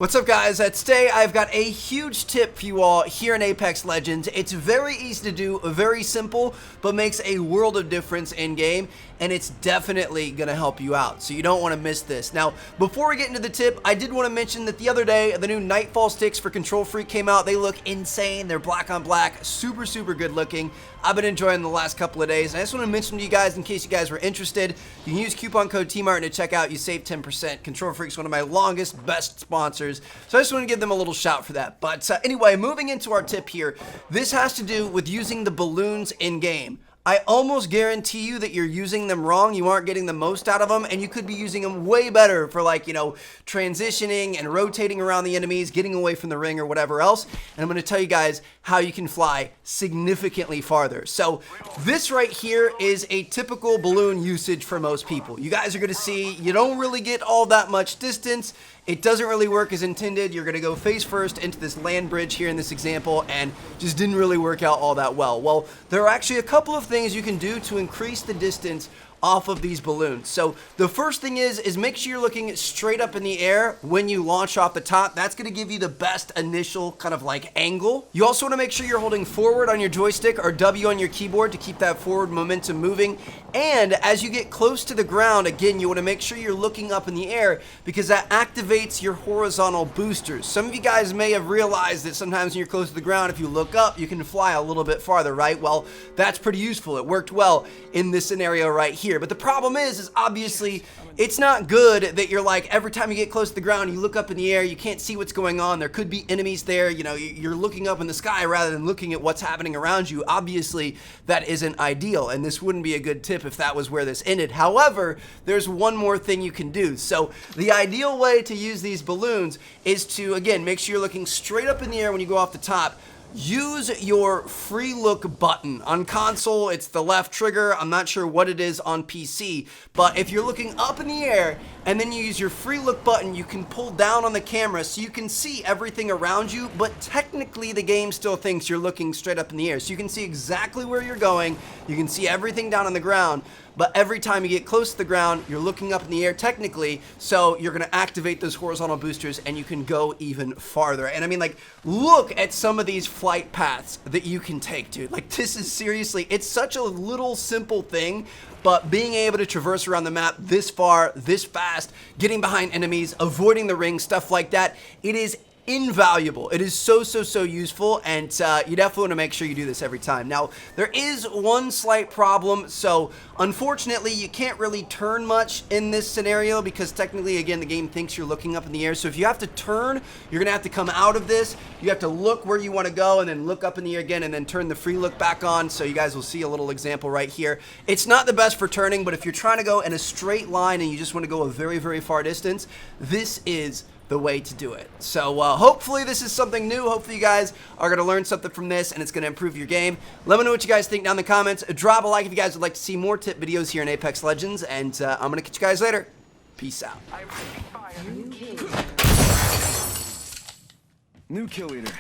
What's up guys, today I've got a huge tip for you all here in Apex Legends. It's very easy to do, very simple, but makes a world of difference in game, and it's definitely going to help you out, so you don't want to miss this. Now, before we get into the tip, I did want to mention that the other day, the new Nightfall sticks for Control Freak came out. They look insane. They're black on black, super good looking. I've been enjoying the last couple of days, and I just want to mention to you guys, in case you guys were interested, you can use coupon code TMartin to check out. You save 10%. Control Freak's one of my longest, best sponsors. So I just want to give them a little shout for that. But anyway, moving into our tip here, this has to do with using the balloons in game. I almost guarantee you that you're using them wrong. You aren't getting the most out of them, and you could be using them way better for, like, you know, transitioning and rotating around the enemies, getting away from the ring or whatever else. And I'm going to tell you guys how you can fly significantly farther. So this right here is a typical balloon usage for most people. You guys are going to see you don't really get all that much distance. It doesn't really work as intended. You're going to go face first into this land bridge here in this example, and just didn't really work out all that well. Well, there are actually a couple of things you can do to increase the distance off of these balloons. So the first thing is make sure you're looking straight up in the air when you launch off the top. That's going to give you the best initial kind of like angle. You also want to make sure you're holding forward on your joystick or W on your keyboard to keep that forward momentum moving. And as you get close to the ground, again, you want to make sure you're looking up in the air, because that activates your horizontal boosters. Some of you guys may have realized that sometimes when you're close to the ground, if you look up, you can fly a little bit farther, right? Well, that's pretty useful. It worked well in this scenario right here. But the problem is obviously it's not good that you're like, every time you get close to the ground, you look up in the air, you can't see what's going on. There could be enemies there. You know, you're looking up in the sky rather than looking at what's happening around you. Obviously, that isn't ideal, and this wouldn't be a good tip if that was where this ended. However, there's one more thing you can do. So the ideal way to use these balloons is to, again, make sure you're looking straight up in the air when you go off the top. Use your free look button. On console, it's the left trigger. I'm not sure what it is on PC, but if you're looking up in the air and then you use your free look button, you can pull down on the camera so you can see everything around you, but technically the game still thinks you're looking straight up in the air. So you can see exactly where you're going. You can see everything down on the ground. But every time you get close to the ground, you're looking up in the air technically, so you're going to activate those horizontal boosters and you can go even farther. And I mean, like, look at some of these flight paths that you can take, dude. Like, this is seriously, it's such a little simple thing, but being able to traverse around the map this far, this fast, getting behind enemies, avoiding the ring, stuff like that, it is invaluable. It is so useful, and you definitely want to make sure you do this every time. Now, there is one slight problem. So unfortunately, you can't really turn much in this scenario, because technically, again, the game thinks you're looking up in the air. So if you have to turn, you're gonna have to come out of this. You have to look where you want to go and then look up in the air again, and then turn the free look back on. So you guys will see a little example right here. It's not the best for turning, but if you're trying to go in a straight line and you just want to go a very far distance, this is the way to do it. So hopefully this is something new. Hopefully you guys are going to learn something from this, and it's going to improve your game. Let me know what you guys think down in the comments. Drop a like if you guys would like to see more tip videos here in Apex Legends, and I'm going to catch you guys later. Peace out. New kill leader.